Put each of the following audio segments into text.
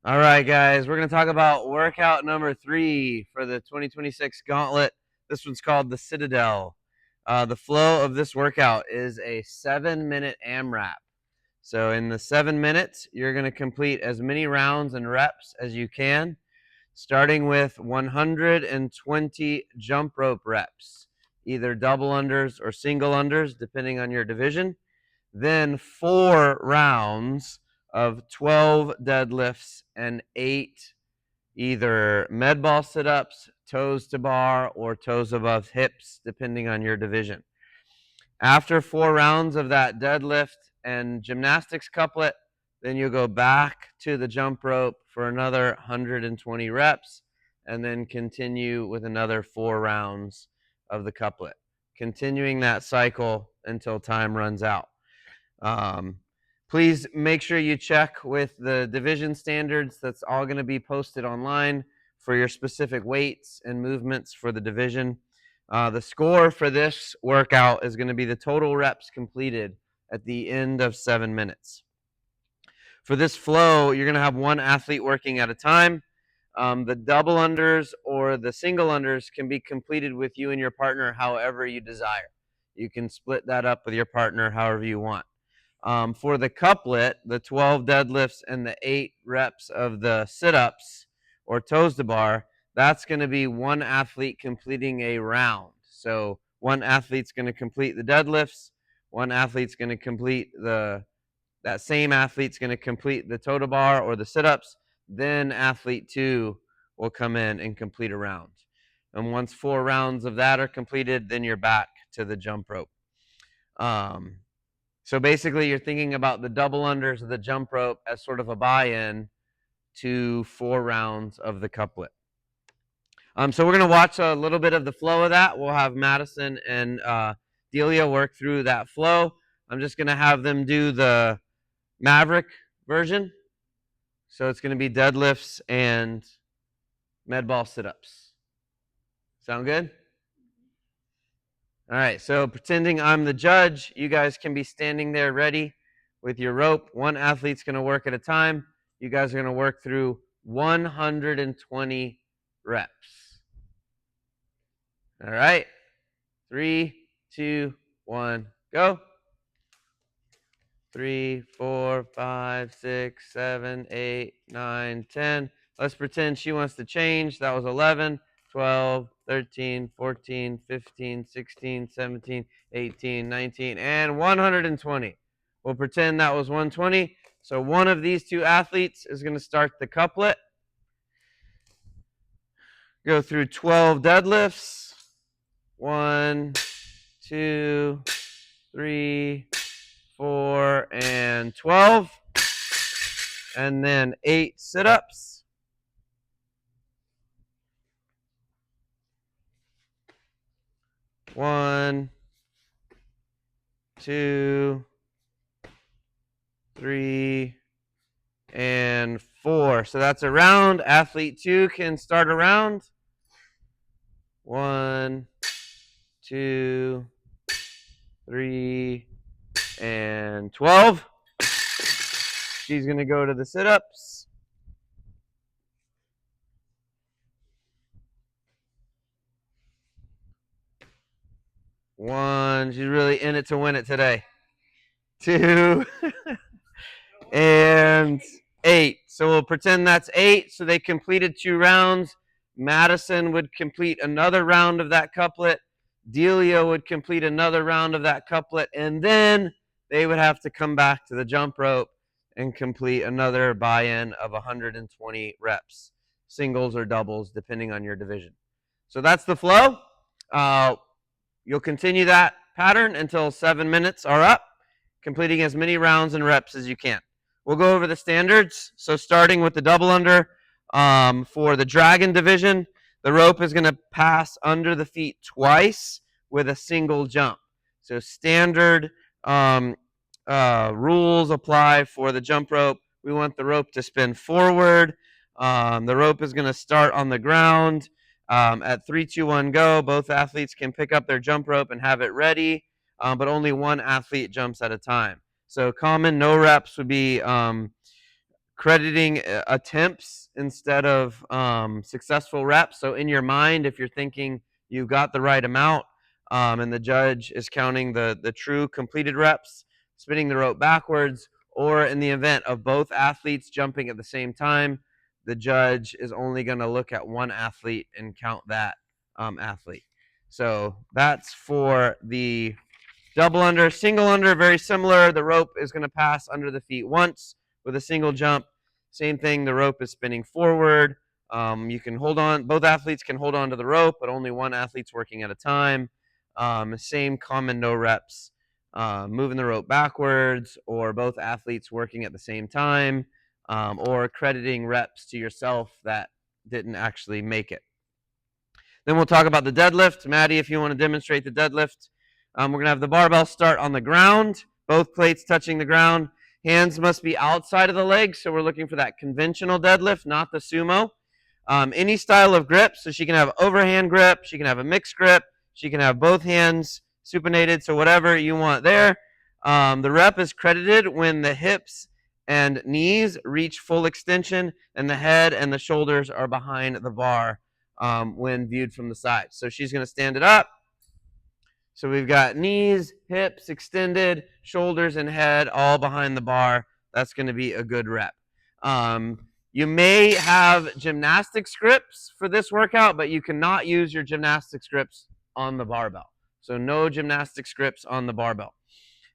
All right, guys, we're going to talk about workout number 3 for the 2026 Gauntlet. This one's called the Citadel. The flow of this workout is a 7-minute AMRAP. So in the 7 minutes, you're going to complete as many rounds and reps as you can, starting with 120 jump rope reps, either double unders or single unders, depending on your division. Then 4 rounds of 12 deadlifts and 8 either med ball sit-ups, toes to bar, or toes above hips, depending on your division. After 4 rounds of that deadlift and gymnastics couplet, then you'll go back to the jump rope for another 120 reps, and then continue with another 4 rounds of the couplet, continuing that cycle until time runs out. Please make sure you check with the division standards. That's all going to be posted online for your specific weights and movements for the division. The score for this workout is going to be the total reps completed at the end of 7 minutes. For this flow, you're going to have one athlete working at a time. The double unders or the single unders can be completed with you and your partner however you desire. You can split that up with your partner however you want. For the couplet, the 12 deadlifts and the 8 reps of the sit-ups or toes to bar, that's going to be one athlete completing a round. So one athlete's going to complete the deadlifts, one athlete's going to complete that same athlete's going to complete the toe to bar or the sit-ups, then athlete 2 will come in and complete a round. And once 4 rounds of that are completed, then you're back to the jump rope. So basically, you're thinking about the double unders of the jump rope as sort of a buy-in to 4 rounds of the couplet. So we're going to watch a little bit of the flow of that. We'll have Madison and Delia work through that flow. I'm just going to have them do the Maverick version. So it's going to be deadlifts and med ball sit-ups. Sound good? All right, so pretending I'm the judge, you guys can be standing there ready with your rope. One athlete's going to work at a time. You guys are going to work through 120 reps. All right, 3, 2, 1, go. 3, 4, 5, 6, 7, 8, 9, 10. Let's pretend she wants to change. That was 11, 12, 13, 14, 15, 16, 17, 18, 19, and 120. We'll pretend that was 120. So one of these 2 athletes is going to start the couplet. Go through 12 deadlifts. 1, 2, 3, 4, and 12. And then 8 sit-ups. 1, 2, 3, and 4. So that's a round. Athlete 2 can start a round. 1, 2, 3, and 12. She's going to go to the sit-ups. 1, she's really in it to win it today. 2, and 8. So we'll pretend that's 8. So they completed 2 rounds. Madison would complete another round of that couplet. Delia would complete another round of that couplet. And then they would have to come back to the jump rope and complete another buy-in of 120 reps, singles or doubles, depending on your division. So that's the flow. You'll continue that pattern until 7 minutes are up, completing as many rounds and reps as you can. We'll go over the standards. So starting with the double under, for the dragon division, the rope is going to pass under the feet twice with a single jump. So standard rules apply for the jump rope. We want the rope to spin forward. The rope is going to start on the ground. At 3, 2, 1, go. Both athletes can pick up their jump rope and have it ready, but only one athlete jumps at a time. So common no reps would be crediting attempts instead of successful reps. So in your mind, if you're thinking you've got the right amount and the judge is counting the true completed reps, spinning the rope backwards, or in the event of both athletes jumping at the same time, the judge is only going to look at one athlete and count that athlete. So that's for the double under. Single under, very similar. The rope is going to pass under the feet once with a single jump. Same thing, the rope is spinning forward. You can hold on, both athletes can hold on to the rope, but only one athlete's working at a time. Same common no reps, moving the rope backwards, or both athletes working at the same time, or crediting reps to yourself that didn't actually make it. Then we'll talk about the deadlift. Maddie, if you want to demonstrate the deadlift. We're going to have the barbell start on the ground, both plates touching the ground. Hands must be outside of the legs, so we're looking for that conventional deadlift, not the sumo. Any style of grip, so she can have overhand grip, she can have a mixed grip, she can have both hands supinated, so whatever you want there. The rep is credited when the hips and knees reach full extension and the head and the shoulders are behind the bar when viewed from the side. So she's going to stand it up. So we've got knees, hips extended, shoulders and head all behind the bar. That's going to be a good rep. You may have gymnastics grips for this workout, but you cannot use your gymnastics grips on the barbell. So no gymnastics grips on the barbell.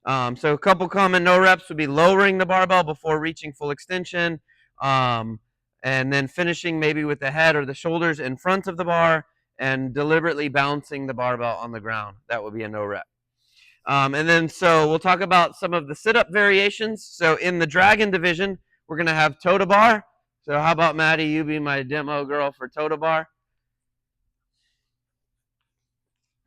So a couple common no reps would be lowering the barbell before reaching full extension, and then finishing maybe with the head or the shoulders in front of the bar, and deliberately bouncing the barbell on the ground. That would be a no rep. And then so we'll talk about some of the sit-up variations. So in the dragon division, we're going to have toe to bar. So how about Maddie, you be my demo girl for toe to bar?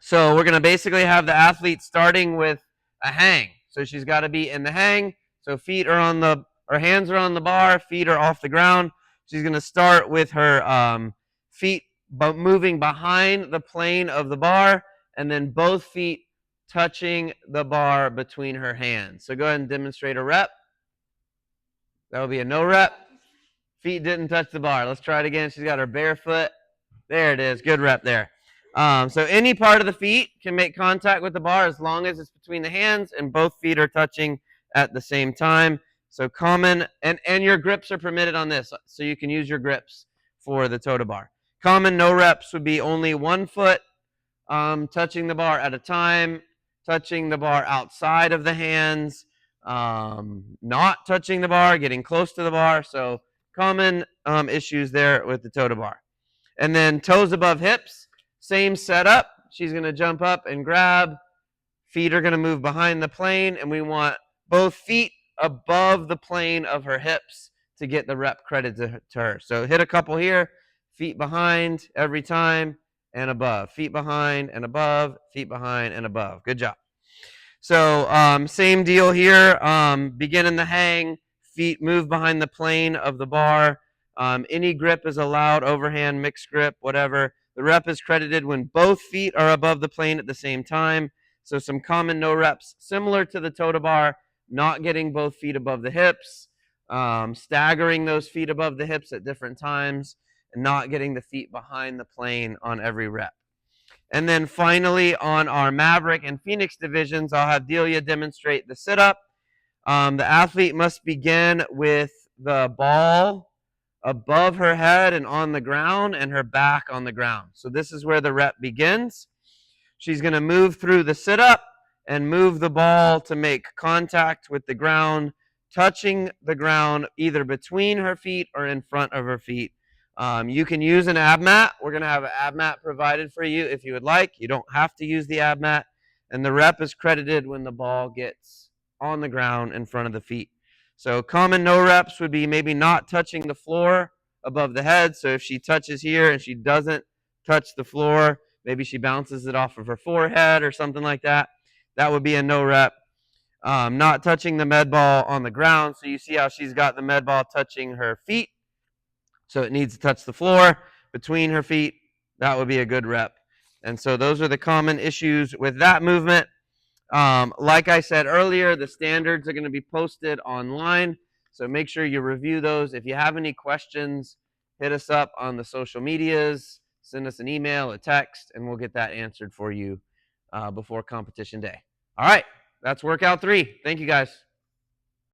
So we're going to basically have the athlete starting with a hang. So she's got to be in the hang. So feet are on the, or hands are on the bar, feet are off the ground. She's going to start with her feet moving behind the plane of the bar, and then both feet touching the bar between her hands. So go ahead and demonstrate a rep. That will be a no rep. Feet didn't touch the bar. Let's try it again. She's got her bare foot. There it is. Good rep there. So any part of the feet can make contact with the bar as long as it's between the hands and both feet are touching at the same time. So common, and your grips are permitted on this, so you can use your grips for the toe to bar. Common no reps would be only one foot touching the bar at a time, touching the bar outside of the hands, not touching the bar, getting close to the bar. So common issues there with the toe to bar. And then toes above hips, same setup. She's going to jump up and grab. Feet are going to move behind the plane, and we want both feet above the plane of her hips to get the rep credit to her. So hit a couple here, feet behind every time and above. Feet behind and above, feet behind and above. Good job. So same deal here. Begin in the hang, feet move behind the plane of the bar. Any grip is allowed, overhand, mixed grip, whatever. The rep is credited when both feet are above the plane at the same time. So some common no reps, similar to the toe to bar, not getting both feet above the hips, staggering those feet above the hips at different times, and not getting the feet behind the plane on every rep. And then finally, on our Maverick and Phoenix divisions, I'll have Delia demonstrate the sit-up. The athlete must begin with the ball above her head and on the ground, and her back on the ground. So this is where the rep begins. She's going to move through the sit-up and move the ball to make contact with the ground, touching the ground either between her feet or in front of her feet. You can use an ab mat. We're going to have an ab mat provided for you if you would like. You don't have to use the ab mat. And the rep is credited when the ball gets on the ground in front of the feet. So common no reps would be maybe not touching the floor above the head. So if she touches here and she doesn't touch the floor, maybe she bounces it off of her forehead or something like that, that would be a no rep. Not touching the med ball on the ground. So you see how she's got the med ball touching her feet. So it needs to touch the floor between her feet. That would be a good rep. And so those are the common issues with that movement. Like I said earlier, the standards are going to be posted online. So make sure you review those. If you have any questions, hit us up on the social medias, send us an email, a text, and we'll get that answered for you before competition day. All right, that's workout 3. Thank you, guys.